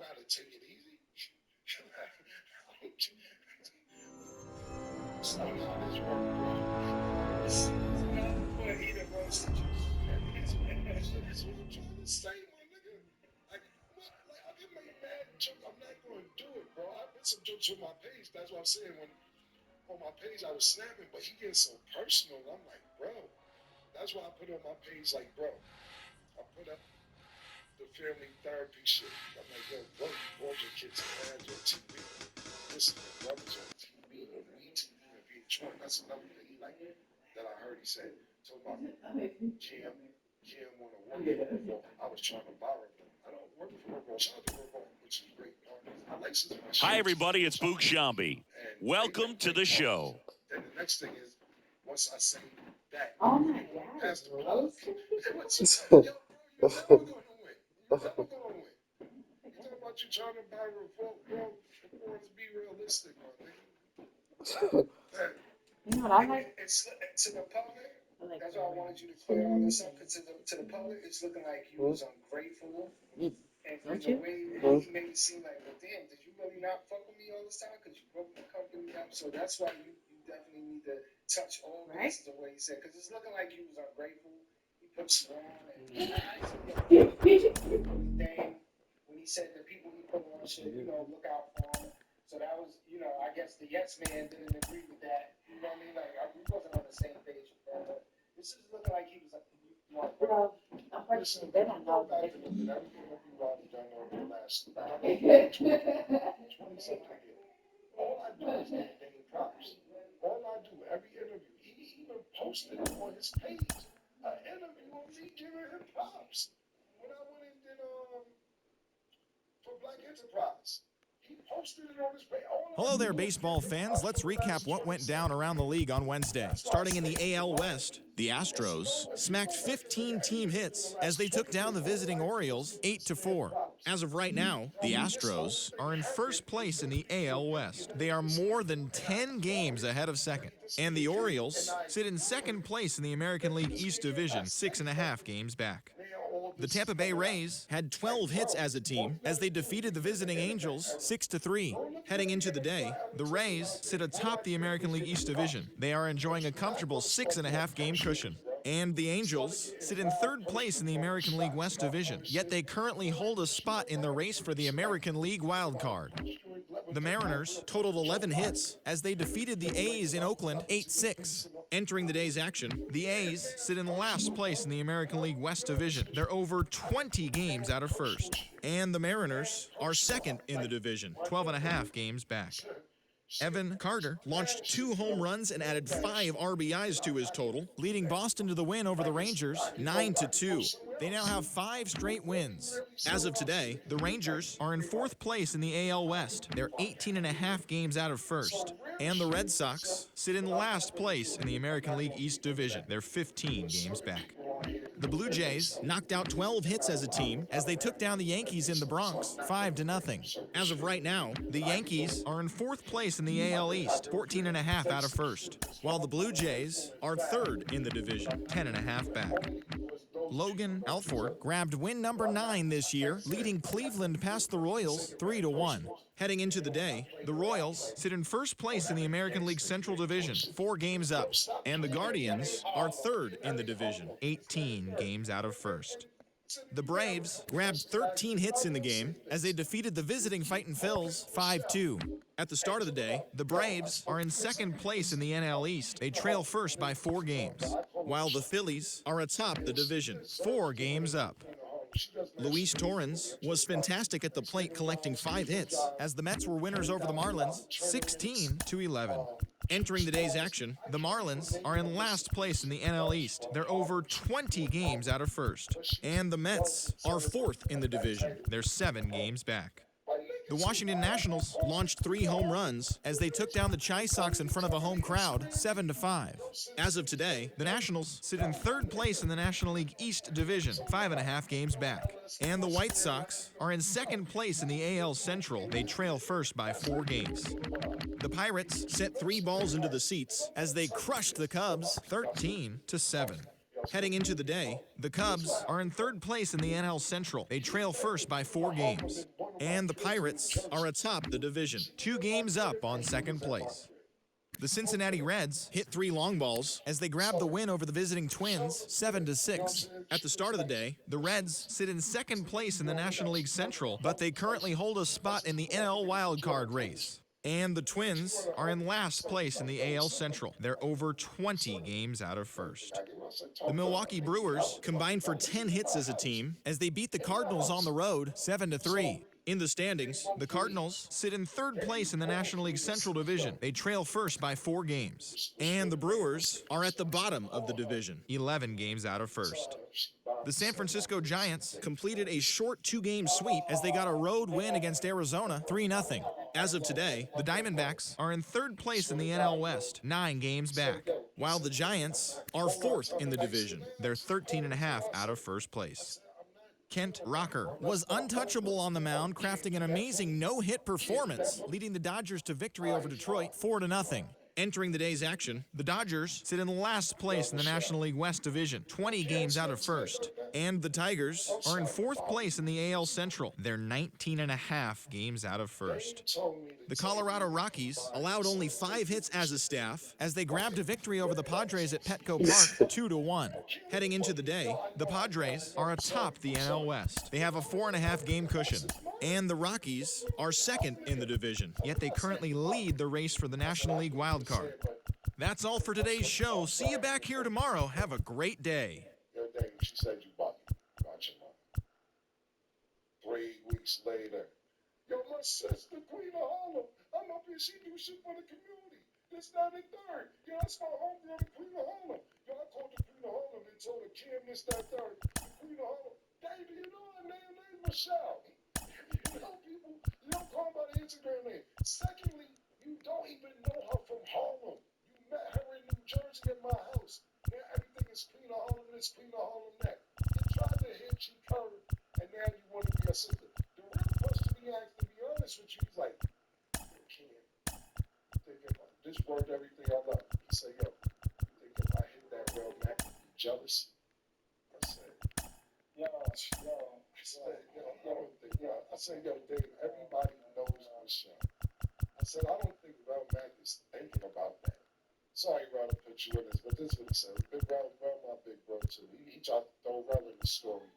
how to take it easy. It's not how this work, bro. It's not for either roasted you. That's what I'm trying to say, my nigga. Like, I get my mad joke. I'm not going to do it, bro. I put some jokes on my page. That's what I'm saying. When on my page I was snapping, but he gets so personal. I'm like, bro. That's why I put on my page, like, bro. I put up the family therapy shit. I'm like, yo, bro, you brought your kids to bed on TV. Listen, your brother's on TV, on WeTV, and VH1. That's another thing he like that I heard he said. Talking about Jim want to work for. I was trying to borrow him. I don't work for Robo. Shout out to Robo, which is great. I like some of my shit. Hi, everybody. It's Book Shambi. Welcome to the show. Then the next thing is, once I say that, Oh my God. pass the plug. Yo, bro, you're never gonna win. You talking about you trying to buy a revolt, bro? Let's be realistic, my nigga. You know what I like? It's to the public. I like That's why I wanted you to clear all this up. Because to the public, it's looking like you was ungrateful. And Don't the you? way he made it seem like, well, damn, did you really not fuck with me all this time? Because you broke the company up. So that's why you definitely need to touch all this, the way he said. Because it's looking like you was ungrateful. He put you on. And everything. When he said the people he put on should, look out for him. So that was, I guess the yes man didn't agree with that. You know what I mean? Like, we wasn't on the same page with that. But this is looking like he was like, Well, unfortunately, they don't know. Everything will be well done over the last 20 something years. All I do is give props. All I do, every interview, he even posted it on his page. An interview of me giving him props. When I went and did for Black Enterprise, he posted it on his page. Hello there, baseball fans. Let's recap what went down around the league on Wednesday. Starting in the AL West, the Astros smacked 15 team hits as they took down the visiting Orioles 8-4. As of right now, the Astros are in first place in the AL West. They are more than 10 games ahead of second. And the Orioles sit in second place in the American League East Division, 6.5 games back. The Tampa Bay Rays had 12 hits as a team as they defeated the visiting Angels 6-3. Heading into the day, the Rays sit atop the American League East Division. They are enjoying a comfortable 6.5 game cushion. And the Angels sit in third place in the American League West Division, yet they currently hold a spot in the race for the American League wild card. The Mariners totaled 11 hits as they defeated the A's in Oakland 8-6. Entering the day's action, the A's sit in last place in the American League West Division. They're over 20 games out of first. And the Mariners are second in the division, 12.5 games back. Evan Carter launched 2 home runs and added 5 RBIs to his total, leading Boston to the win over the Rangers 9-2. They now have 5 straight wins. As of today, the Rangers are in 4th place in the AL West. They're 18.5 games out of first. And the Red Sox sit in last place in the American League East Division. They're 15 games back. The Blue Jays knocked out 12 hits as a team as they took down the Yankees in the Bronx 5-0. As of right now, the Yankees are in 4th place in the AL East, 14.5 out of first, while the Blue Jays are 3rd in the division, 10.5 back. Logan Alford grabbed win number 9 this year, leading Cleveland past the Royals 3-1. Heading into the day, the Royals sit in first place in the American League Central Division, 4 games up, and the Guardians are 3rd in the division, 18 games out of first. The Braves grabbed 13 hits in the game as they defeated the visiting Fightin' Phils 5-2. At the start of the day, the Braves are in second place in the NL East. They trail first by 4 games, while the Phillies are atop the division, 4 games up. Luis Torrens was fantastic at the plate, collecting 5 hits as the Mets were winners over the Marlins 16-11. Entering the day's action, the Marlins are in last place in the NL East. They're over 20 games out of first. And the Mets are 4th in the division. They're 7 games back. The Washington Nationals launched 3 home runs as they took down the Chi Sox in front of a home crowd 7-5. As of today, the Nationals sit in 3rd place in the National League East Division, 5.5 games back. And the White Sox are in 2nd place in the AL Central. They trail first by 4 games. The Pirates sent 3 balls into the seats as they crushed the Cubs 13-7. Heading into the day, the Cubs are in third place in the NL Central. They trail first by 4 games. And the Pirates are atop the division, 2 games up on second place. The Cincinnati Reds hit 3 long balls as they grabbed the win over the visiting Twins 7-6. At the start of the day, the Reds sit in second place in the National League Central, but they currently hold a spot in the NL wildcard race. And the Twins are in last place in the AL Central. They're over 20 games out of first. The Milwaukee Brewers combined for 10 hits as a team as they beat the Cardinals on the road 7-3. In the standings, the Cardinals sit in third place in the National League Central Division. They trail first by 4 games. And the Brewers are at the bottom of the division, 11 games out of first. The San Francisco Giants completed a short 2-game sweep as they got a road win against Arizona 3-0. As of today, the Diamondbacks are in third place in the NL West, 9 games back, while the Giants are fourth in the division. They're 13.5 out of first place. Kent Rocker was untouchable on the mound, crafting an amazing no-hit performance, leading the Dodgers to victory over Detroit 4-0. Entering the day's action, the Dodgers sit in last place in the National League West Division, 20 games out of first. And the Tigers are in fourth place in the AL Central. They're 19.5 games out of first. The Colorado Rockies allowed only 5 hits as a staff as they grabbed a victory over the Padres at Petco Park 2-1. Heading into the day, the Padres are atop the NL West. They have a 4.5 game cushion. And the Rockies are second in the division, yet they currently lead the race for the National League wildcard. That's all for today's show. See you back here tomorrow. Have a great day. Your day, she said you bought your money. 3 weeks later, yo, my sister, Queen of Harlem, I'm up here, she do shit for the community. This, that, and third. Yo, that's my homegirl, the Queen of Harlem. Yo, I called the Queen of Harlem and told her, Kim, this, that, third. The Queen of Harlem. Baby, you know her name? Name Michelle. You know people, you don't call by the Instagram name. Secondly, you don't even know her from Harlem. You met her in New Jersey at my house. Now everything is Queen of Harlem this, Queen of Harlem that. You tried to hit, she curved, and now you want to be a sister. The real question he asked, to be honest with you, he's like, you can't think about this word, everything I love. He said, yo, you think if I hit that real Mac, you'd be jealous? I said, I said, yo, Dave, everybody knows Michelle. I said, I don't think Rel Mac is thinking about that. Sorry, Rel, to put you in this, but this is what he said. Big Rel, my big bro, too. He tried to throw Rel in the story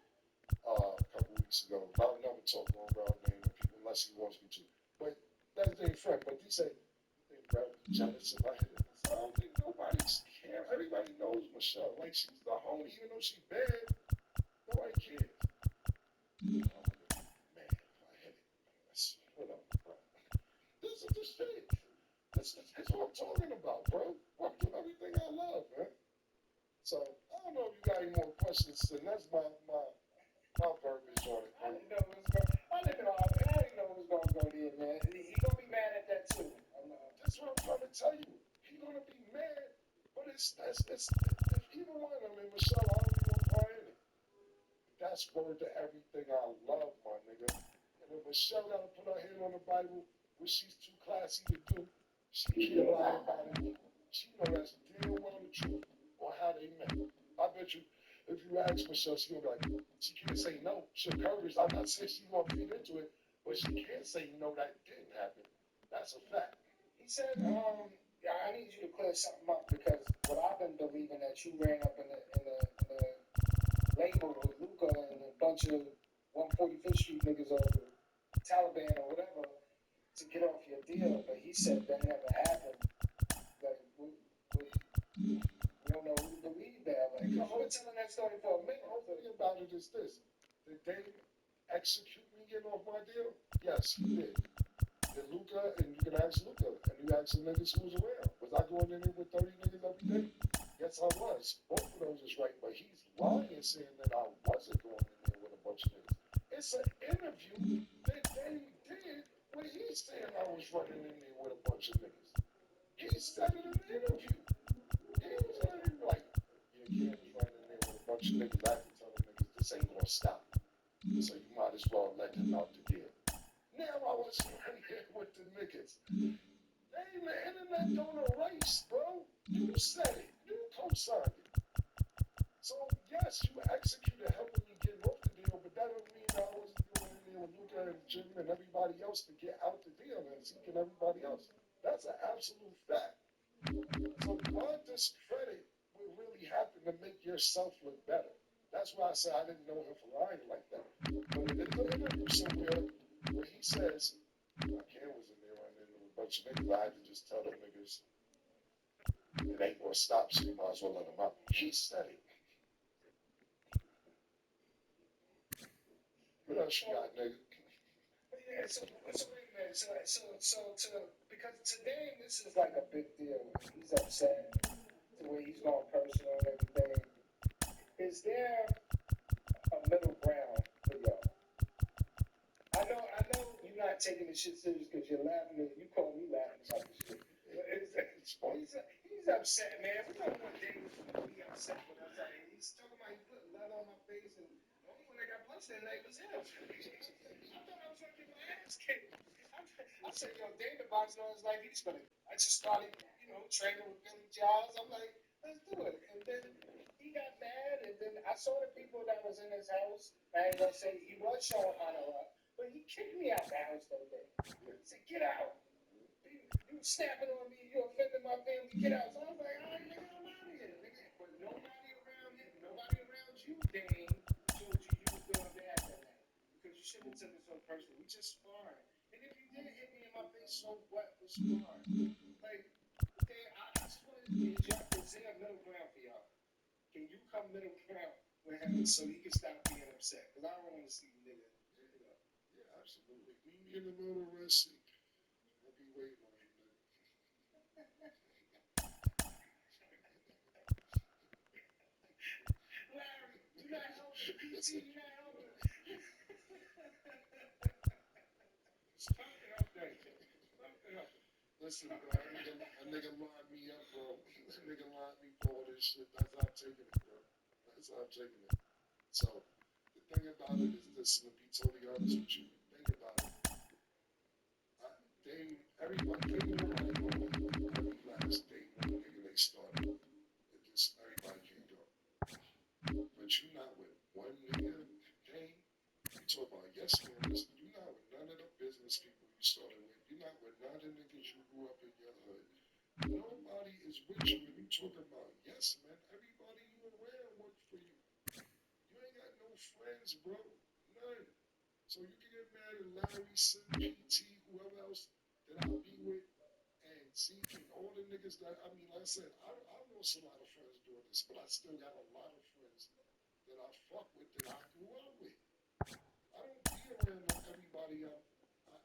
a couple weeks ago. I'll never talk on Rel's name to people unless he wants me to. But that's their friend. But he said, you think Rel would be jealous if I hit it? I said, I don't think nobody's care. Everybody knows Michelle. Like, she's the homie, even though she's bad. Nobody cares. Man, if I hit it, that's what up, bro. This is the shit. This is what I'm talking about, bro. I'm doing everything I love, man. So, I don't know if you got any more questions, and that's my verbiage on it. I didn't know it was going to go there, man. He going to be mad at that, too. That's what I'm trying to tell you. He's going to be mad, but it's if either one of them, and Michelle, I don't even want to cry in it. That's word to everything I love, my nigga. And if Michelle got to put her hand on the Bible, which she's too classy to do, she can't lie about it. She know that's damn well the truth or how they met. I bet you, if you ask Michelle, she gonna be like, she can't say no. She'll courage. I'm not saying she's gonna feed into it, but she can't say no, that didn't happen. That's a fact. He said, yeah, I need you to clear something up because what I've been believing that you ran up in the label with Luca and a bunch of 145th Street niggas over Taliban or whatever to get off your deal, but he said that never happened. Like, we don't know who to believe that. Like, I've been telling that story for a minute. The whole thing about it is this. Did they execute me getting off my deal? Yes, he did. Did Luca, and you can ask Luca, and you ask the niggas who was around. Was I going in there with 30 niggas every day? Yes, I was. Both of those is right, but he's lying saying that I wasn't going in there with a bunch of niggas. It's an interview that they did where he's saying I was running in there with a bunch of niggas. He said it in the interview. He was like, yeah, Kim was running in there with a bunch of niggas. I had to tell the niggas this ain't gonna stop. So you might as well let him out the deal. Now I was running here with the niggas. Hey, the internet don't erase, bro. You said it. You co-signed it. So yes, you executed helping me get off the deal, but that don't mean that I wasn't doing anything with Luka and Jim and everybody else to get out the deal and Zeke and everybody else. That's an absolute fact. So my discredit will really happen to make yourself look better. That's why I said I didn't know him for lying like that. But it is an interview somewhere where he says, my camera was in there running into a bunch of niggas. I had to just tell them niggas, it ain't gonna stop, so you might as well let them out. He said it. What else you got, nigga? Yeah, so wait a minute. Because today this is like a big deal. He's upset to where he's going personal and everything. Is there a middle ground for y'all? I know you're not taking this shit serious because you're laughing. You call me laughing about this shit. He's upset, man. We don't want David to be upset with us. He's talking about he put lead on my face, and the only one that got punched that night was him. I thought I was gonna get my ass kicked. I said, yo, David boxing all his life. He's gonna. I just started, training with Billy Giles. I'm like, let's do it. And then he got mad, and then I saw the people that was in his house. I ain't gonna say he was showing honor up, but he kicked me out the house that day. He said, get out. You snapping on me, you offending my family, get out. So I was like, all right, nigga, I'm out of here, nigga. But nobody around him, nobody around you, Dane, told you you was doing bad that night. Because you shouldn't have took it so personal. We just sparring. And if you did hit me in my face, so what? We're sparring. Like, Dane, I just wanted to get you up. Is there a middle ground for y'all? Can you come middle ground with him so he can stop being upset? Because I don't want to see the nigga. Yeah, absolutely. Meet me in the middle of the Red Sea. I'll be waiting on you, nigga. Larry, you're not helping. PT, you're not helping. Stop it up, Dave. Stop it up. Listen, bro, a nigga lined me up, bro. A nigga lined me for all this shit. That's how I'm taking it, bro. That's how I'm taking it. So, the thing about it is this, to be totally honest with you. Think about it. Everybody, they know every last day, nigga, they started. It just, everybody can't go. But you not with one nigga, Dane. You talk about yes man, you're not with none of the business people you started with. You're not with none of the niggas you grew up in your hood. Nobody is with you when you talking about yes man. Everybody you around works for you. You ain't got no friends, bro. None. So you can get mad at Larry, Sim, PT, whoever else that I be with, and Zeke and all the niggas that, I mean, like I said, I lost a lot of friends doing this, but I still got a lot of friends that I fuck with, that I grew up with. I don't be around everybody out.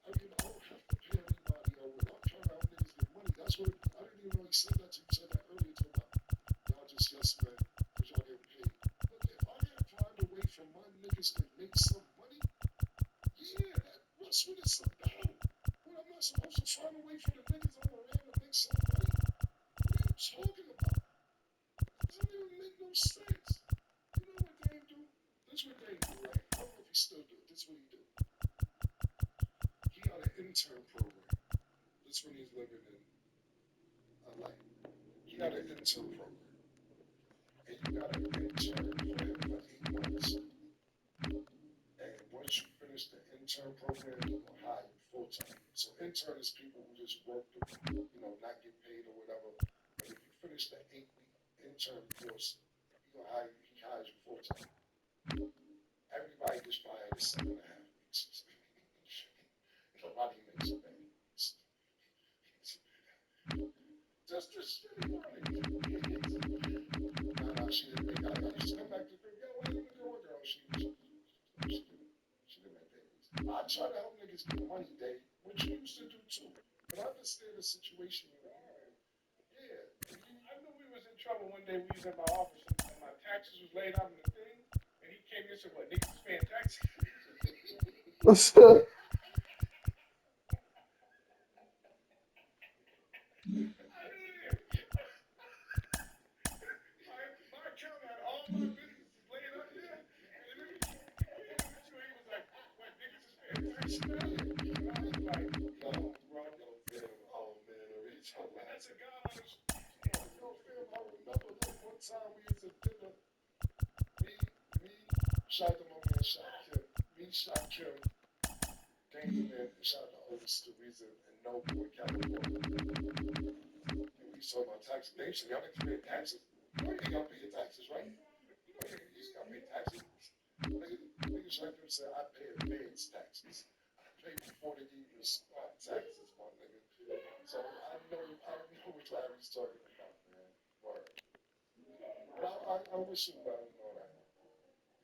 I don't have to pay everybody out with. I'm trying to help niggas get money. That's what, I didn't even know he said that to you. Said that earlier, talking about, y'all just yes men, because y'all get paid. Look, if I can find a way for my niggas to make some money, yeah, that's what it's about. What am I supposed to find a way for the niggas I'm around to make some money? What are you talking about? It doesn't even make no sense. You know what they do? This is what they do, right? I don't know if he still do it. This is what he do. He got an intern program. This when he's living in LA. He got an intern program. And you got an intern for him for 8 months. And once you finish the intern program, he's gonna hire you full time. So intern is people who just work to, not get paid or whatever. But if you finish the 8-week intern course, he hires you full time. Everybody gets fired in 7.5 weeks. Nobody makes a penny. Just the shitty money. Nah, she didn't make. I used to come back to the crib. Yo, why you looking at girl? She didn't make babies. I try to help niggas get money, Dave, which you used to do too. But I understand the situation you're in. Yeah. I knew we was in trouble one day. We was in my office and my taxes was laid out in the thing, and he came in and said, "What, niggas is paying taxes?" What's up? My account had all my businesses laid out there, and then he came in the he was like, "What, niggas is paying taxes now?" And I was like, "Yo, bro, Oh man, that's a guy on the Yo, fam, I remember like one time we was at dinner Shout out to my man Shot Kim. Me, Shot Kim, Dame, and shout out to Otis, the reason, and Noble in California. And we saw about taxes. Dame said, y'all niggas pay taxes. You know you gotta pay your taxes, right? You know you just gotta pay taxes. Niggas like him said, I pay advance taxes. I pay before they even start taxes, my nigga. So I know what Larry's talking about, man. Word. But I wish him well and all that.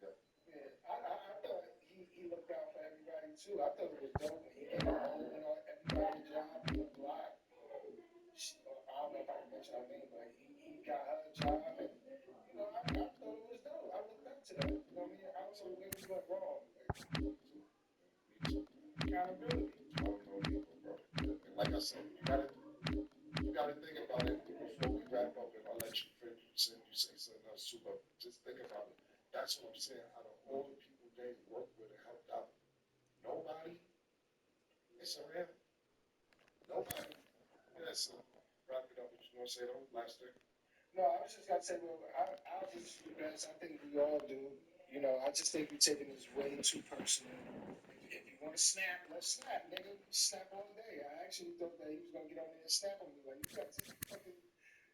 Yeah. Yeah, I thought he looked out for everybody too. I thought it was dope when he came home and all everybody job in the block. I don't know if I can mention her name, but he got her a job and I thought it was dope. I looked up to that. You know what I mean? I don't know where we went wrong. Accountability. I don't know either, bro. And like I said, you gotta think about it before we wrap up, and I'll let you finish. You say something else too, but just think about it. That's what I'm saying. Out of all the people they worked with and helped out, nobody is around. Nobody. Yeah, so wrap it up. What you want to say though? Last thing. No, I was just gonna say, well, I wish you the best. I think we all do. I just think we're taking this way too personal. If you want to snap, let's snap, nigga. Snap all day. I actually thought that he was gonna get on there and snap on me. Like, you got this fucking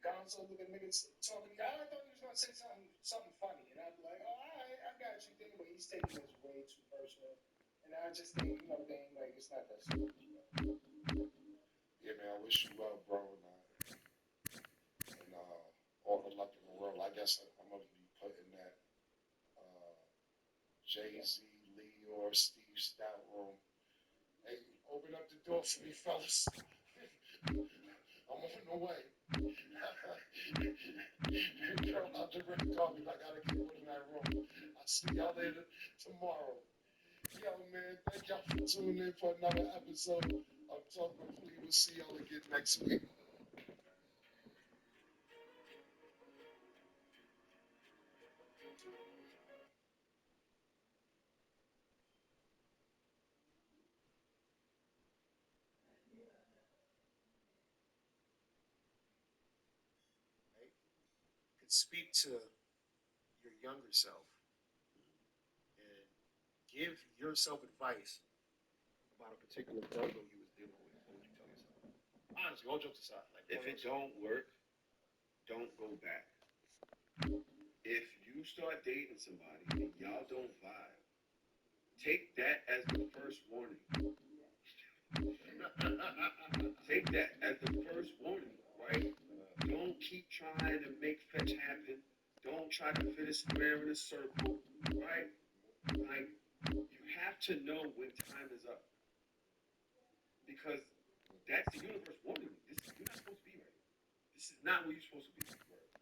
gonzo looking niggas talking to you. I thought he was gonna say something funny, and I'd be like, oh, all right, I got you. But he's taking this way too personal. And I just think, Dame, like, it's not that serious. Yeah, man. I wish you well, bro. And all the luck in the world. I guess I'm gonna be putting that Jay-Z, Lee, or Steve Stout room. Hey, open up the door for me, fellas. I'm on the way. Girl out the red carpet. I gotta get one in that room. I'll see y'all later tomorrow. Yo, man, thank y'all for tuning in for another episode of Talk with Flea. We'll see y'all again next week. Right? You could speak to your younger self and give yourself advice about a particular burden you was dealing with. What would you tell yourself? Honestly, all jokes aside, like If it don't work, don't go back. If you start dating somebody and y'all don't vibe, take that as the first warning. Take that as the first warning, right? Don't keep trying to make fetch happen. Don't try to fit a square in a circle, right? Like, you have to know when time is up. Because that's the universe warning you. You're not supposed to be right. This is not where you're supposed to be,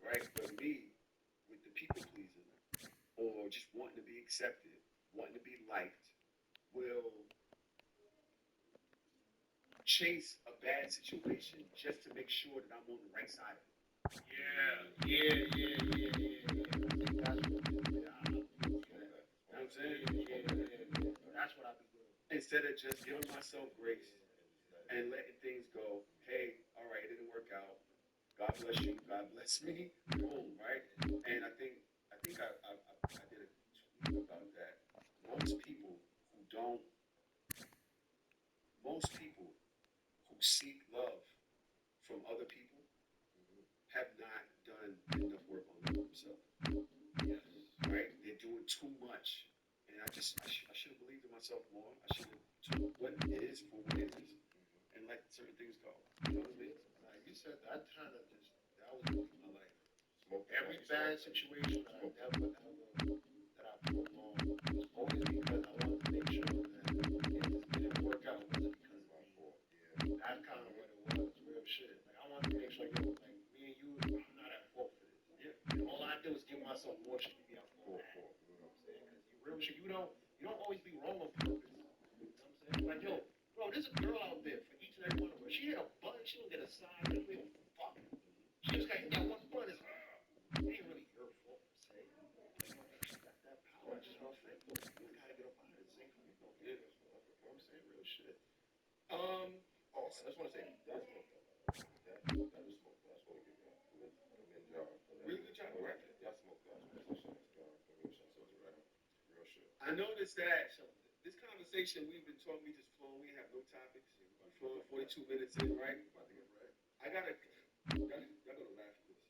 right? But me, with the people pleasing, or just wanting to be accepted, wanting to be liked, will chase a bad situation just to make sure that I'm on the right side of it. Yeah. I think that's what it is. You know what I'm saying? That's what I be doing. Instead of just giving myself grace and letting things go, hey, all right, it didn't work out. God bless you. God bless me. Boom, right? And I think I did a tweet about that. Most people who seek love from other people have not done enough work on themselves. Yes. Right? They're doing too much. And I should have believed in myself more. I should have took what it is for what it is and let certain things go. You know what I mean? Like you said, that was my life. Every bad situation that I prolonged was always because I wanted to make sure that if this didn't work out, it wasn't because of my fault. Yeah. That's kind of what it was, real shit. Like, I wanted to make sure, like, me and you, I'm not at fault for this. Yeah. And all I do is give myself more shit to be at fault for. You know what I'm saying? Because you real shit, you don't always be wrong on purpose. You know what I'm saying? Like, yo, bro, there's a girl out there for each and every one of us. She hit a button, she don't get a side, she don't give a fuck. She just got hit that one button. It ain't really your fault per se. But you know, she got that power. Just real shit. You gotta get up out of this thing. You know what I'm saying? Real shit. I just want to say, that is smoke. That's what we get. Really good job, right? That's smoke. Real I noticed that this conversation we've been talking, we just flowing, we have no topics. We're flowing 42 minutes in, right? I gotta, y'all gonna laugh at this.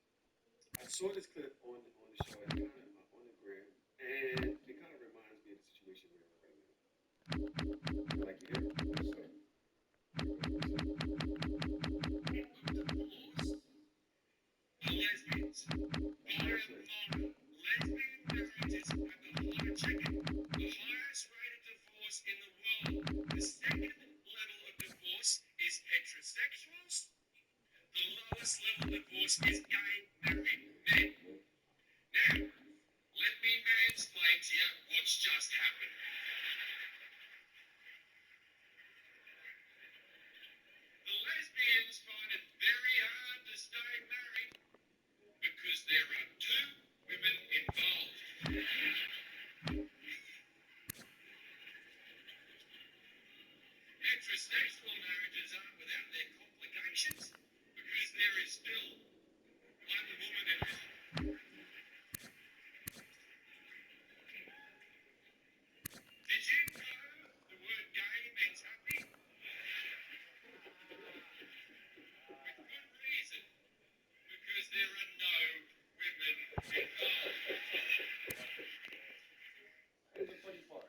I saw this clip on the show, and on the gram, and it kind of reminds me of the situation we're in right now. Like, yeah, so. Lesbians. Lesbian preferences have the higher chicken, the highest rate of divorce in the world. The second level of divorce is heterosexuals. The lowest level of divorce is gay married men. Now, let me mansplain to you what's just happened. The lesbians find it very hard to stay married because there are two women involved. Heterosexual marriages aren't without their complications because there is still one woman in it. Did you know the word gay means happy? With good reason, because there are no women involved. Here's the funny part.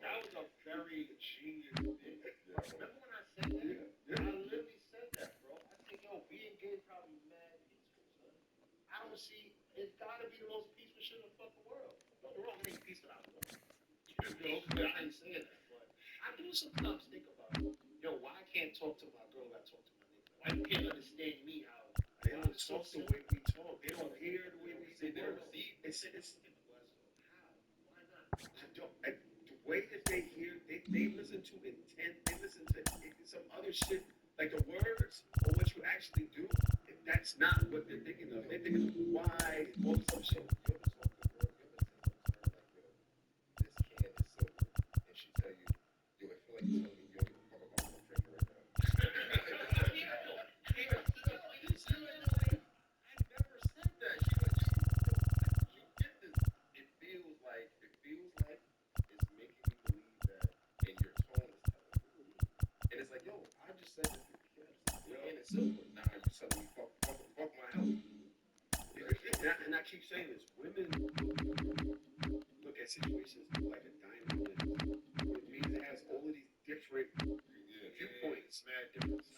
That was a very genius thing. Remember when I said that? Yeah. I literally said that, bro. I said, yo, being gay is probably mad peaceful, son. I don't see, it's gotta be the most peaceful shit in the fucking world. Don't get me wrong, it ain't peaceful out there. You know, but I ain't saying that. But I do sometimes think about, yo, why I can't talk to my girl like I talk to my nigga? Why you can't understand me how they don't talk the way we talk. They don't hear the way we say. They don't receive. It's how? Why not? I don't. The way that they hear, they listen to intent. They listen to some other shit. Like the words or what you actually do. If that's not what they're thinking of. They're thinking of why all this other shit. And I keep saying this, women look at situations like a diamond. It means it has all of these different viewpoints.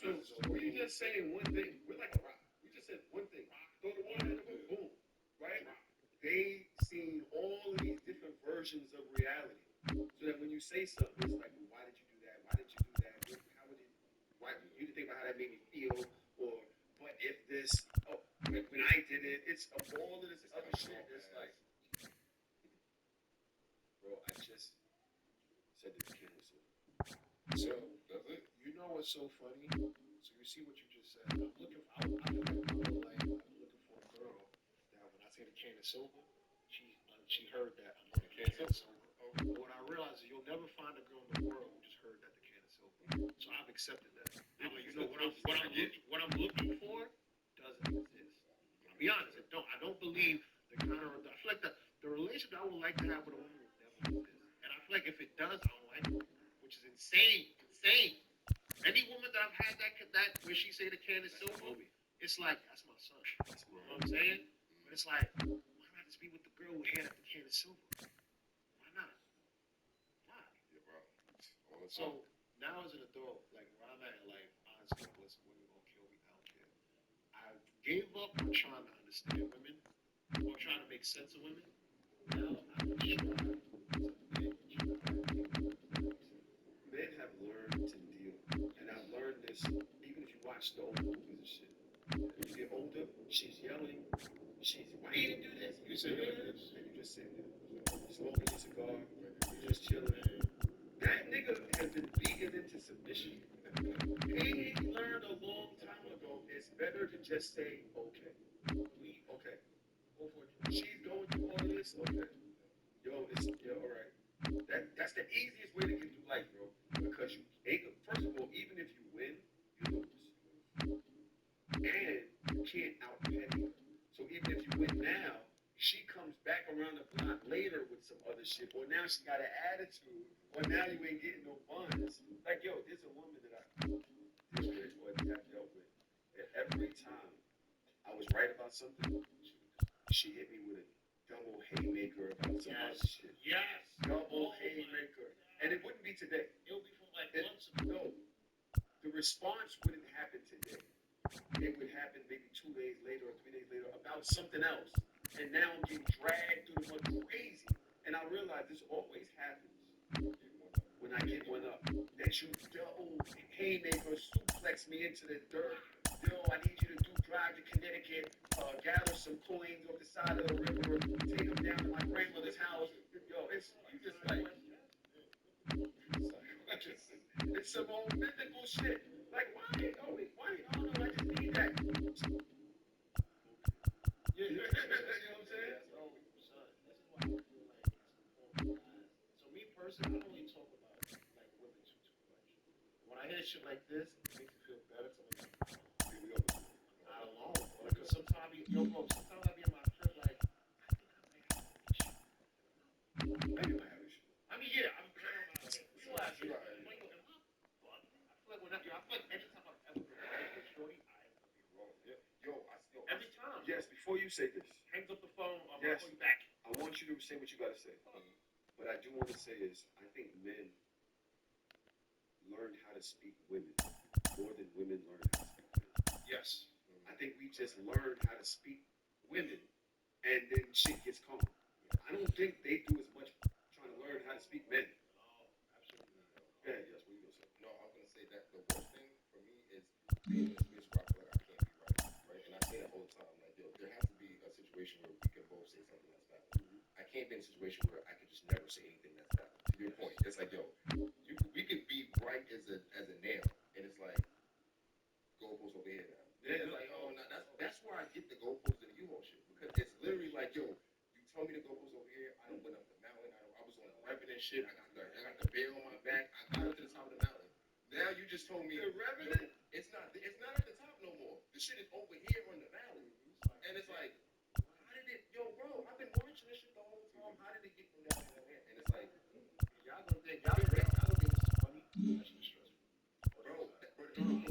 So we just saying one thing. We're like a rock. We just said one thing. Throw the water in the boom, right? They seen all of these different versions of reality. So that when you say something, it's like, well, why did you do that? Why did you do that? How would it? Why you didn't think about how that made me feel? Or but if this? Oh, when I did it, it's all of this other shit. It's like, bro, I just said this cancel. So does it? You know what's so funny? So you see what you just said. I'm looking. I feel like my whole life I've been looking for a girl that when I say the can is silver, she heard that I'm on the can is silver. But what I realize is you'll never find a girl in the world who just heard that the can is silver. So I've accepted that. I'm like, you know what I'm looking for doesn't exist. I'll be honest, I don't believe the kind of I feel like the relationship I would like to have with a woman will never exist. And I feel like if it does, I don't like it, which is insane. Any woman that I've had that where she say the can is silver, it's like that's my son. You know what I'm saying? But it's like, why not just be with the girl who had the can is silver? Why not? Why? Yeah, bro. So now as an adult, like where I'm at in life, honestly, listen, women gonna kill me. I don't care. I gave up on trying to understand women or trying to make sense of women. Now I'm trying to men have learned to deal, and I've learned this even if you watch the old movies and shit. When you get older, she's yelling. Why you didn't do this? You said this, and you just sitting there, smoking a cigar, just chilling. That nigga has been beaten into submission. He learned a long time ago it's better to just say, okay. Okay. Go for it. She's going through all of this? Okay. Yo, all right. That's the easiest way to get through life, bro. Because first of all, even if you win, you lose. And you can't out-petty her. So even if you win now, she comes back around the block later with some other relationship, or now she got an attitude, or now you ain't getting no buns. Like, yo, there's a woman that I deal with or have dealt with. And every time I was right about something, she hit me with a double haymaker about some other shit. Yes. Double haymaker. And it wouldn't be today. It would be from like It, months ago. no, the response wouldn't happen today. It would happen maybe 2 days later or 3 days later about something else. And now I'm getting dragged through the mud crazy. And I realize this always happens when I get one up. That you double haymaker suplex me into the dirt. Yo, I need you to drive to Connecticut, gather some coins off the side of the river, take them down to my grandmother's house. Yo, you just like, it's some old mythical shit. Like, why? Oh, no, I just need that. Yeah, you know what I'm saying? Son, this is why I feel like it's important, guys. So me personally, I don't really talk about like women too much. When I hear shit like this, it makes me feel better to like not alone, bro. Because sometimes sometimes I be in my crib like, I think I might have issue. I mean, yeah, I'm realize it. I feel like every time I've ever been with Shorty, I have to be wrong. Every time. Yes, before you say this, Hangs up the phone, I'm Yes. gonna call you back. I want you to say what you got to say. What I do want to say is, I think men learn how to speak women more than women learn how to speak men. Yes. I think we just learn how to speak women, and then shit gets calm. I don't think they do as much trying to learn how to speak men. Absolutely. Yeah, yes, what you gonna say? No, I'm gonna say that the worst thing for me is being in a space where I feel like I can't be right? And I say that all the time. Like, yo, there has to be a situation where we can both say something that's valid. I can't be in a situation where I can just never say anything that's valid. To your point, it's like, yo, we could be right as a nail, and it's like goalposts over here now. Yeah, it's like, oh, no, that's where I get the goalposts and the U-Haul shit, because it's literally like, yo, you told me the goalposts over here. I done went up the mountain. I was on the Revenant shit. I got the bear on my back. I got up to the top of the mountain. Now you just told me The Revenant? it's not at the top no more. The shit is over here on the valley. And it's like, how did it, yo, bro, I've been watching this shit the whole time. How did it get from down there? And it's like, Y'all gonna think this is funny. That shit is stressful. bro,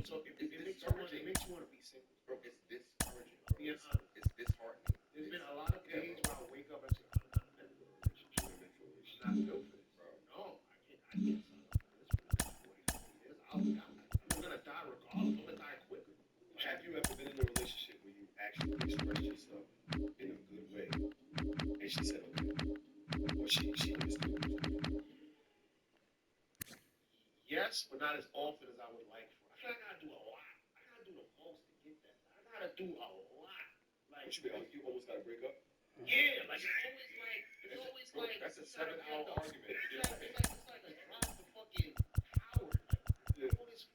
So it makes discouraging. you want to be single. Bro, it's discouraging, bro. Being It's honest. disheartening. There's been a lot of days where I wake up and say, I'm not meant for a relationship. I'm not built for this. Bro. No, I can't sign up for this for the next 40, 50 years. I'm gonna die regardless. I'm gonna die quicker. Have you ever been in a relationship where you actually expressed yourself in a good way, and she said okay, or she understood? Yes, but not as often as I would like for. I feel like I gotta do a lot. I gotta do the most to get that. I gotta do a lot. Like, What you mean? You almost got to break up? yeah, like it's always Bro, like that's a you gotta 7-hour get argument. It's like a drive to fucking Howard. Yeah. All this.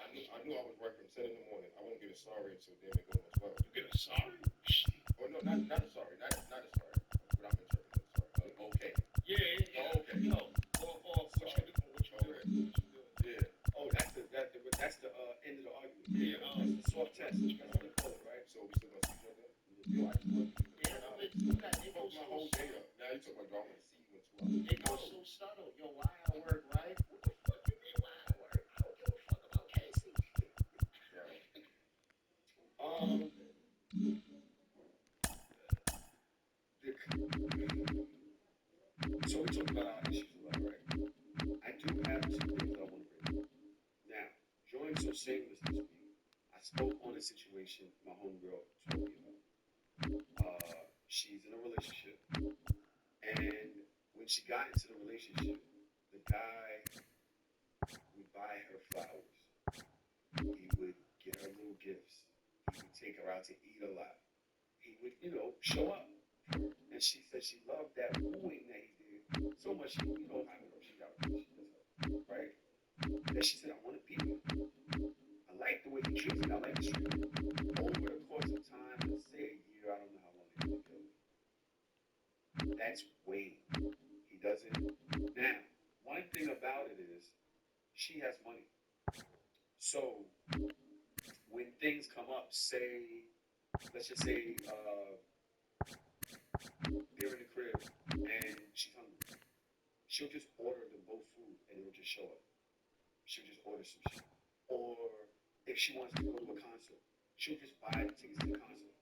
I knew I was right from 7 in the morning. I won't get a sorry until damn it going as well. You get a sorry? Shit. Oh no, not a sorry, not a sorry. What I'm interpreting, sorry. Okay. Yeah. Oh, okay. Yo, or what you do, what you do. Yeah. Oh, that's the end of the argument. Yeah, That's the soft test. That's what they call it, right? So we still gonna see each other? Yo, I just want It fuck goes my so whole day subtle. up. Now you talking about, do I want to see you in 2 hours? It goes so subtle. Yo, why I work, right? What the fuck you mean why I work? I don't give a fuck about Casey. So we talked about our issues a lot, right? I do have two things I want to bring up. Now, joining So Shameless this week, I spoke on a situation my homegirl told me about. She's in a relationship, and when she got into the relationship, the guy would buy her flowers. He would get her little gifts. He would take her out to eat a lot. He would, show up. And she said she loved that wooing that he did so much. How she got she does her, right? That she said, I want to be with him. I like the way he treats me. I like the street. Over the course of time, let's say a year, I don't know how long they've been together. That's Wayne. He doesn't. Now, one thing about it is she has money. So when things come up, say, let's just say they're in the crib and she's hungry. She'll just order them both food and it'll just show up. She'll just order some shit. Or if she wants to go to a concert, she'll just buy the tickets to the concert.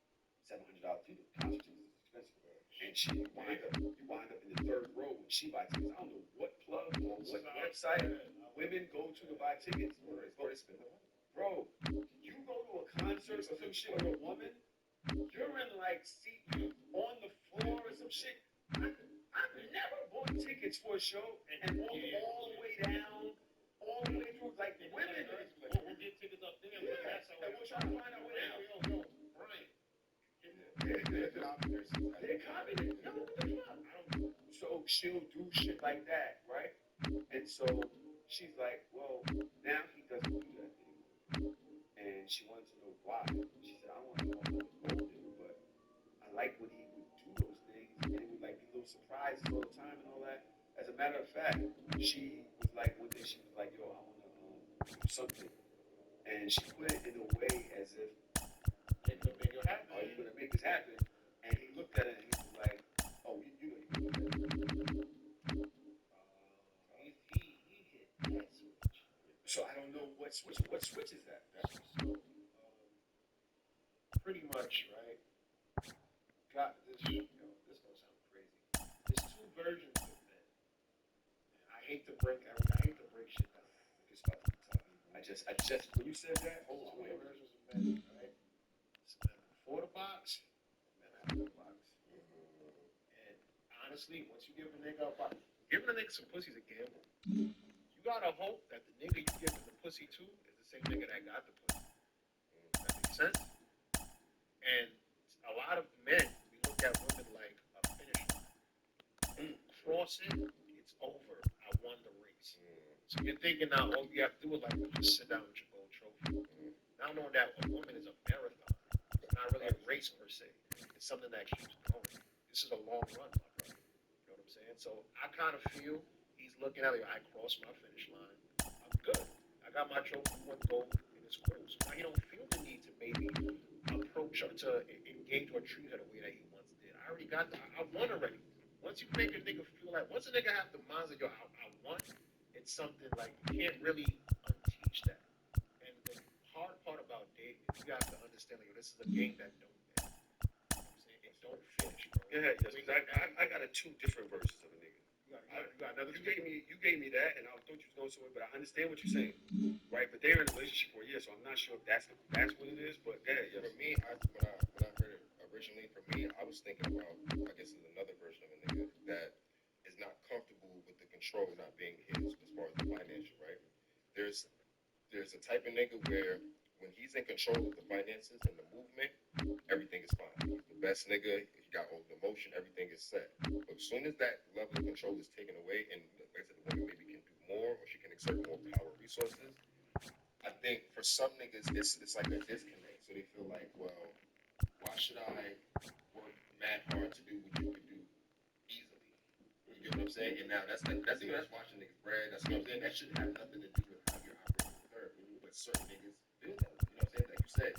$700 ticket. Concert tickets is expensive. And you wind up in the third row when she buys tickets. I don't know what plug or what website women go to buy tickets. Bro, you go to a concert or some shit with a woman, you're in like seat on the floor or some shit. I've never bought tickets for a show and walked all the way down, all the way through. Like women, We'll get tickets up there. yeah, That's how and we're trying to find our way out. Yo, Brian. They're confident. Yo, what the fuck? So she'll do shit like that, right? And so she's like, well, now he doesn't do that anymore. And she wanted to know why. She said, I want to know if I was older, but I like when he would do those things, and it would like be little surprises all the time and all that. As a matter of fact, she was like, one day she was like, yo, I want to do something. And she put it in a way as if, are you going to make this happen? And he looked at it and he was like, oh, you know you can do that. He hit that switch. So I don't know what switch is that? Pretty much, right? Got this. This gonna sound crazy. There's two versions of men. And I hate to break shit down. It's about to be tough. I just, when you said that, hold on, Two wait. versions of men, right? It's men before the box, men after the box. And honestly, once you give a nigga a box, giving a nigga some pussy is a gamble. You gotta hope that the nigga you giving the pussy to is the same nigga that got the pussy. That makes sense? And a lot of men, we look at women like a finish line. Cross it, it's over. I won the race. So you're thinking now all you have to do is like just sit down with your gold trophy. Now knowing that a woman is a marathon, it's not really a race per se. It's something that keeps going. This is a long run, my brother. You know what I'm saying? So I kind of feel he's looking at it. I crossed my finish line. I'm good. I got my trophy, one gold, and it's cool. So now he don't feel the need to maybe approach her to engage or treat her the way that he once did. I already got that. I won already. Once you make a nigga feel like, once a nigga have the mindset, yo, I won, it's something like you can't really unteach that. And the hard part about dating is you have to understand, like, this is a game that don't end. You know what I'm saying? It don't finish, bro. Yeah, yes, I got two different versions of a nigga. You got another. You gave me that, and I thought you was going somewhere, but I understand what you're saying, right? But they're in a relationship for a year, so I'm not sure if that's what it is. But yeah, For me, when I heard it originally, for me, I was thinking about, I guess, is another version of a nigga that is not comfortable with the control not being his as far as the financial, right? There's a type of nigga where when he's in control of the finances and the movement, everything is fine. He's the best nigga. He got all the motion. Everything is set. But as soon as that level of control is taken away, and like I said, the woman maybe can do more, or she can exert more power resources, I think for some niggas it's like a disconnect. So they feel like, well, why should I work mad hard to do what you can do easily? You get what I'm saying? And now that's watching niggas bread. That's what I'm saying. That shouldn't have nothing to do with how you're operating with her. But certain niggas feel that. You know what I'm saying? Like you said,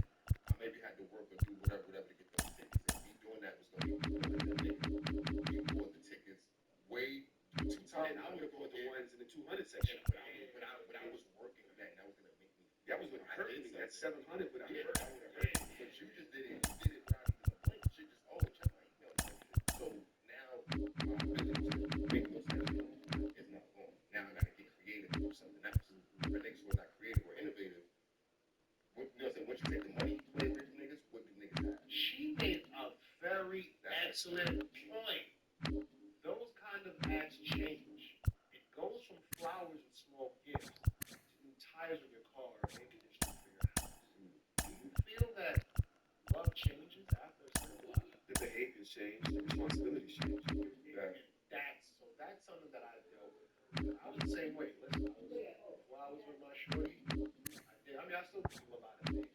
I maybe had to work or do whatever to get those tickets. And me doing that was gonna be like that nigga. You bought the tickets way too tight. and I would have bought the ones in the 200 section. But I was working on that, and that was gonna make me. That was what hurt me. That 700 would have hurt. That would have hurt. But you just did it. You did it without even a blink. Shit just check my email. So now my ability to make those types of moves is not gone. Now I gotta get creative and do something else. For niggas who are not creative or innovative, what, you know what I'm saying? Once you take the money you play with niggas, what do niggas have? She made a very excellent point. Those kind of acts change. It goes from flowers and small gifts to new tires on your car or air conditioning for your house. Do you feel that love changes after a certain while? The behaviors change, the responsibilities change. That's something that I dealt with. I was the same way. Listen, I was flowers with my shorty. I still do a lot of things,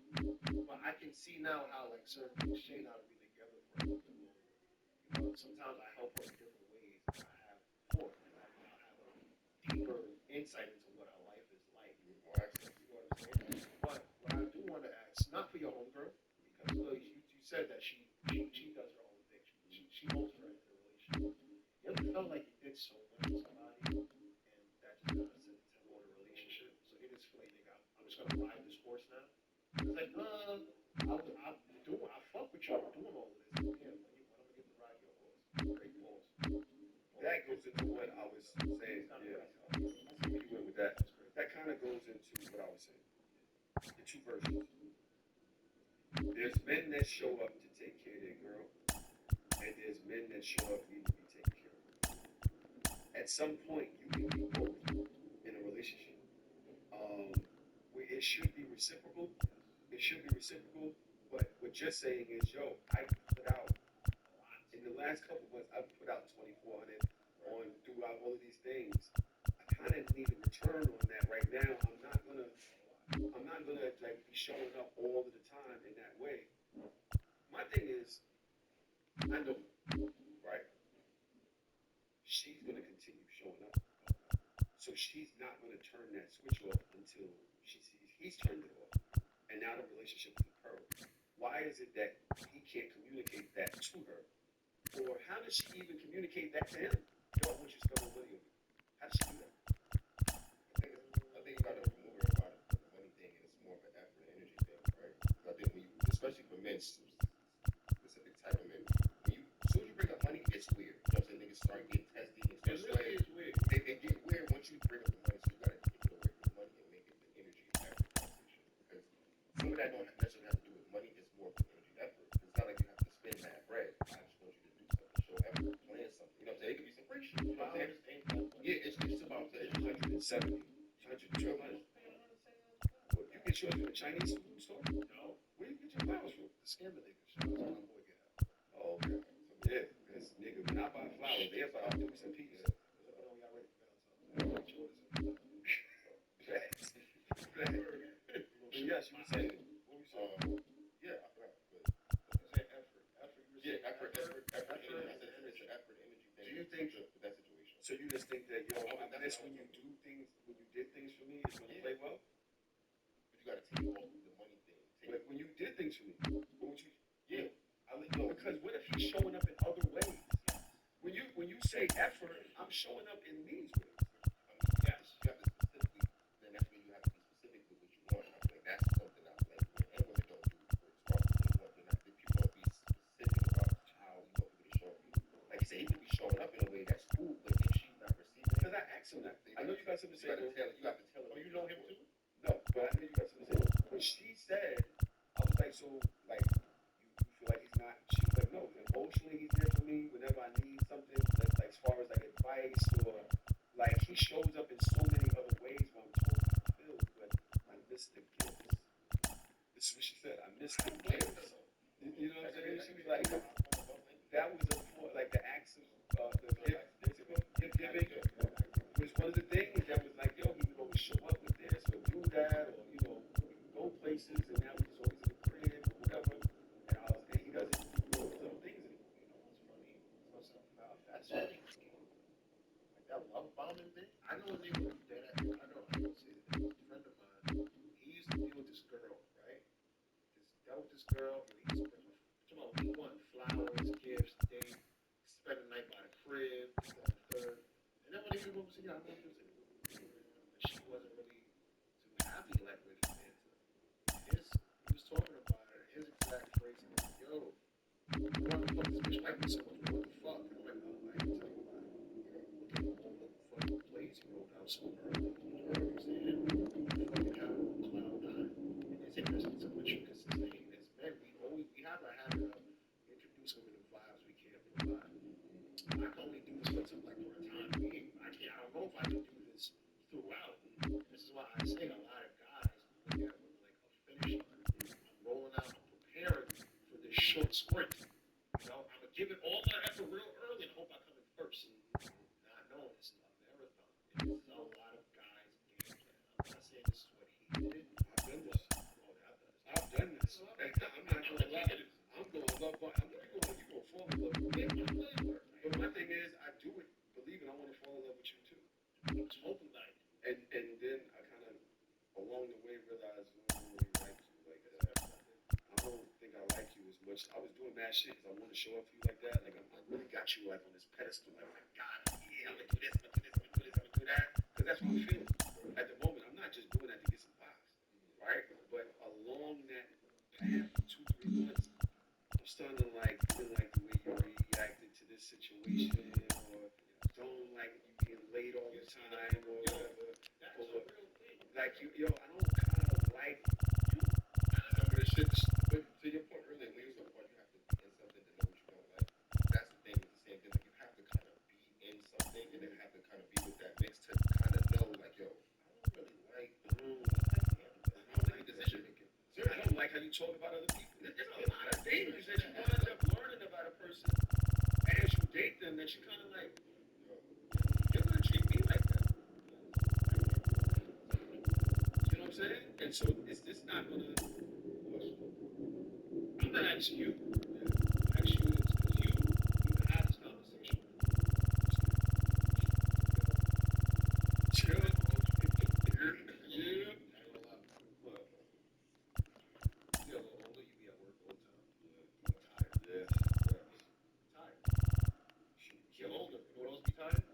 but I can see now how like certain things change out of being together for a little bit longer. You know, sometimes I help her in different ways than I have before. I have a deeper insight into what our life is like. You know what I'm saying? But what I do want to ask, not for your homegirl, because you said that she does her own thing. She holds felt like he did so much for somebody, and that just kind of set the tempo of the relationship. So he just feel like, nigga, I'm just gonna ride this horse now. It's like, I fuck with you, I'm doing all of this. Yeah, when I'm gonna get to ride your horse. Great pause. That goes into what I was saying. Yeah, I see where you went with that. That kind of goes into what I was saying. The two versions. There's men that show up to take care of their girl, and there's men that show up need to be taken care of. At some point, you can be both in a relationship. Where it should be reciprocal. It should be reciprocal. But what you're saying is, yo, I put out in the last couple months, I've put out 2,400 on throughout all of these things. I kind of need a return on that right now. I'm not gonna like be showing up all of the time in that way. My thing is, I know, right? She's gonna continue showing up, so she's not gonna turn that switch off until she sees he's turned it off, and now the relationship is impaired. Why is it that he can't communicate that to her? Or how does she even communicate that to him? Yo, I want you to spend more money on me. How does she do that? I think you gotta remove it about the money thing, and it's more of an effort and energy thing, right? I think when you, especially for men, specific type of men, when you, as soon as you bring up money, it's weird. You know what I'm saying? Niggas start getting testy and It stuff. really is weird. They get weird once you bring up the money, so you gotta take it away from the money and make it the energy and effort conversation. Because some of that don't necessarily have to do with money, it's more of the energy effort. It's not like you have to spend that bread. I just want you to do something, show effort, plan something. You know what I'm saying? It could be some free shit. You know what I'm saying? Yeah, it's about the 170, 100. What, you get yours from a Chinese food store? No. Where you get your flowers from? The scammer nigga. Shout out to my boy Gab. Oh, okay. Yeah, because nigga, when I buy flowers, they're about dukes and peas. Facts. Yes, you were saying. What were you saying? yeah, I forgot. But You said effort. Effort. You were yeah, saying effort. energy. I said it's an effort, energy thing. Do you think with that situation? So you just think that, yo, this when you do things, when you did things for me, it's gonna play well? But you gotta take off the money thing. But when you did things for me, what would you? Yeah. Because what if he's showing up in other ways? When you say effort, I'm showing up in these ways. Yes. You have to specifically. Then that's when you have to be specific with what you want. I feel like that's something I like men and women don't do. For as far as what they want, if people don't be specific about how you want people to show up. Like you say, he could be showing up in a way that's cool, but if she's not receiving it, Because I asked him that. I know you got something to say. you have to tell her. Oh, you know him too? No, but I know you got something to say. When she said, I was like, so, like, you feel like he's not, she was like, no, emotionally he's there for me whenever I need something, like as far as like advice or, like, he shows up in so many other ways where I'm totally fulfilled, but I miss the gifts. This is what she said, I miss the gifts. You know what I'm saying? She was like, that was like the acts of the gift giving was one of the things that was like, yo, he would always show up with this or do that, or we could go places, and now he's always in the crib or whatever. And he doesn't do those little things anymore. What's funny? That's funny. Like that love bombing thing. I know a nigga that I don't say the name. A friend of mine. He used to deal with this girl, right? Dealt with this girl, and he used to he won flowers, gifts, date, spend the night by the crib, this, that, and the third. And then when he came over to see her, I know she wasn't really too happy like with him. He was talking about her. His exact phrase was, "Yo, why the fuck this bitch like me so much? What the fuck?" And I'm like, "Oh, I can tell you why. Look at all the fucking plays he rolled out so early. You know what I'm saying? Fucking have him on cloud nine. And it's interesting to what you because as men, we have a habit of introducing women to vibes we can't provide. I can only do this for like for a time being. I don't know if I can do this throughout. This is why I say a lot of guys look at it like a finish line. I'm rolling out, I'm preparing for this short sprint. You know, I'm gonna give it all my effort real early and hope I come in first. Not knowing this is a marathon. And this is a lot of guys' game plan. I'm not saying this is what he did. I've done this. I've done this. I'm not gonna lie. I'm gonna love. You gonna fall in love with me. But my thing is, I do it believing I want to fall in love with you too. I'm just hoping like. And then I kind of along the way realized I don't really like you like that. I don't think I like like you as much. I was doing mad shit because I wanted to show up for you like that. Like I really got you like on this pedestal. Like, oh my God, yeah, I'm gonna do this, I'm gonna do this, I'm gonna do this, I'm gonna do that. Because that's what I'm feeling. At the moment, I'm not just doing that to get some vibes, right? But along that path, 2-3 months, I'm starting to like feel like the way you reacted to this situation, or don't like you being late all the time, or whatever. Or like yo, I don't kind of like Some of the shit, but to your point earlier, when you was talking about you have to be in something to know what you don't like, that's the thing with the same thing. Like you have to kind of be in something and then have to kind of be with that mix to kind of know, like, yo, I don't really like, I don't like decision making. I don't like how you talk about other people. There's a lot of things that you wind up learning about a person as you date them that you kind of like, you're gonna treat me like that. You know what I'm saying? And so it's not gonna. I'm not asking you. I'm asking you this because you can have this conversation. Chill. Yeah. What? You get a little older, you be at work all the time. Tired. Yeah. Tired. Get older. You know what else be tired?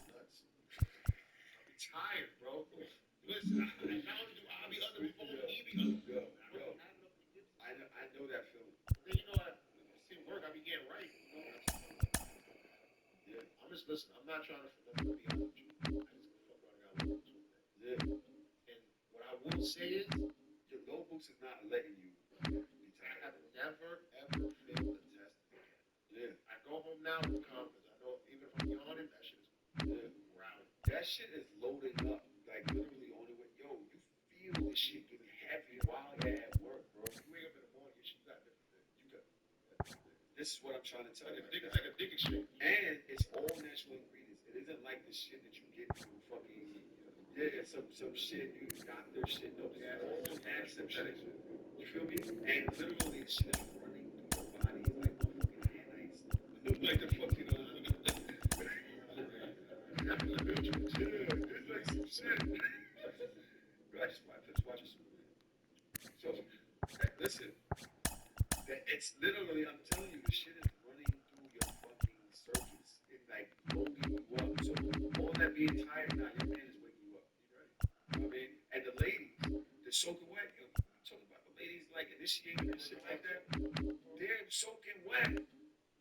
Nuts. I be tired, bro. Listen, not only do I be under the phone, he be under the phone. I don't have enough to give. I know that feeling. Then you know I see work, I be getting right. You know, Yeah. I'm just listening. I'm not trying to be honest with you. I just fuck around and got work too. Yeah. And what I will say is, Your low boots is not letting you be I have tired. never ever failed the test again. Yeah. I go home now with confidence. I know even if I'm yawning, that shit is Yeah. rowdy. That shit is loading up. Like literally on the way. Yo, you feel this shit getting heavy while you're at work, bro. You wake up in the morning, you got different things. You got. This is what I'm trying to tell you. It's like a dick exchange. And it's all natural ingredients. It isn't like the shit that you get from fucking some shit, you doctor shit. No, this is all natural shit. You feel me? And literally, the shit is running through your body like fucking nanites. Like the fucking it's like some shit. Bro, I just watch this movie. So, listen. It's literally, I'm telling you, the shit is running through your fucking circuits. It's like loading you up. So all that being tired now, your man is waking you up. You right? You know what I mean? And the ladies, they're soaking wet. You know, we talking about the ladies like initiating and shit like that. They're soaking wet.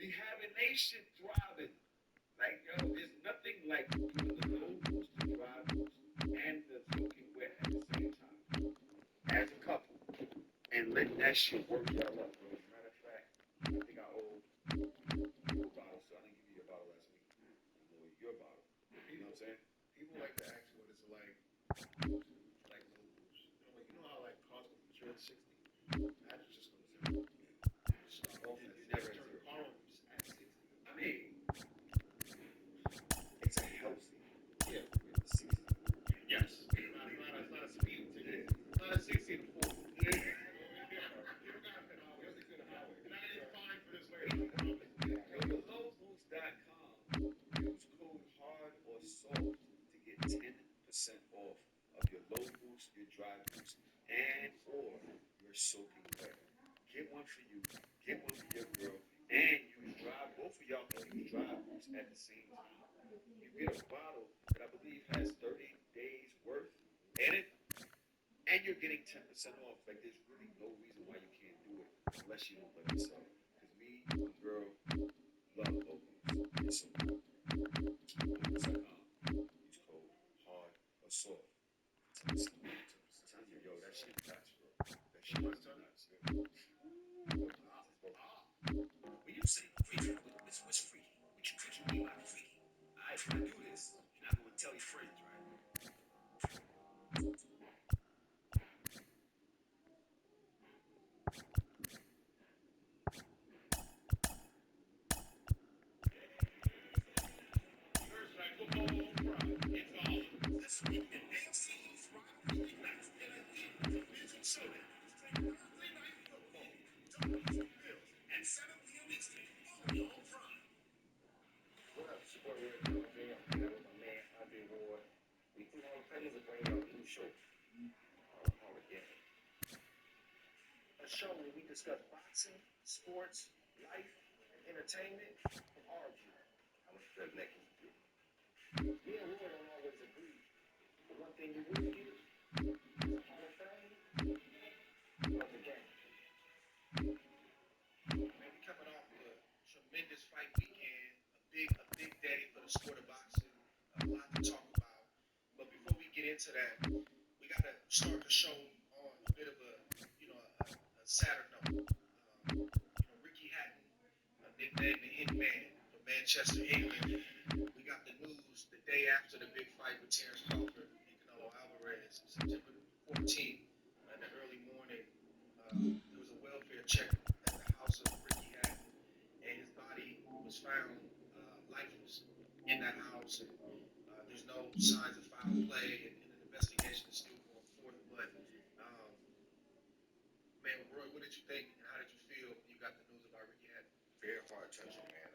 Be having they shit throbbing. Like, yo, there's nothing like doing the low boost, the dry boost, and the soaking wet at the same time. As a couple. And let that shit work y'all up, bro. As a matter of fact, I think I owe you a bottle, so I didn't give you a bottle last week. I'm gonna owe you a bottle. You know what I'm saying? People like to ask what it's like low boost. I'm like, you know how like cars go from 0 to 60? Imagine just gonna start off at 60. Never Turn the car on at 60. I mean, it's a healthy. Yeah. 60. Yes. It's not a speed ticket. It's not a 60 to 40. Yeah. Go to lowboost.com. Use code hard or soft to get 10% off of your low boost, your dry boost, and or your soaking wet. Get one for you, get one for your girl, and use dry. Both of y'all can use dry boost at the same time. You get a bottle that I believe has 30 days worth in it, and you're getting 10% off. Like there's really no reason why you can't do it unless you don't love yourself. Because me, my girl, love low boost. It's so good. Use code hard or soft. 10%. Telling you, yo, that shit nuts, bro. That shit is nuts. When you say freaky, what's freaky? What you mean by freaky? Alright, when I do this, you're not gonna tell your friends, right? This week in AFC East rivalry nights, Music Showdown is playing Thursday Night Football, Dolphins, Bills, and 7 p.m. Eastern, only on Prime. What up, it's your boy Rick Andre. I'm here with my man Andre Ward. We two Hall of Famers are bringing out a new show called Hall of Game. a show where we discuss boxing, sports, life, and entertainment from our view. I'm a stud naked. Me and Roy don't always agree, but one thing we will get is a Hall of Fame of the game. Man, we coming off a tremendous fight weekend, a big day for the sport of boxing. A lot to talk about. But before we get into that, we gotta start the show on a bit of a sadder note. Ricky Hatton, nicknamed the Hitman from Manchester, England. We got the news the day after the big fight with Terrence Crawford and Canelo Alvarez, September 14th, in the early morning. There was a welfare check at the house of Ricky Hatton, and his body was found lifeless in that house. And there's no signs of foul play, and an investigation is still going forth. But man, Roy, what did you think, and how did you feel when you got the news about Ricky Hatton? Very hard touching, man.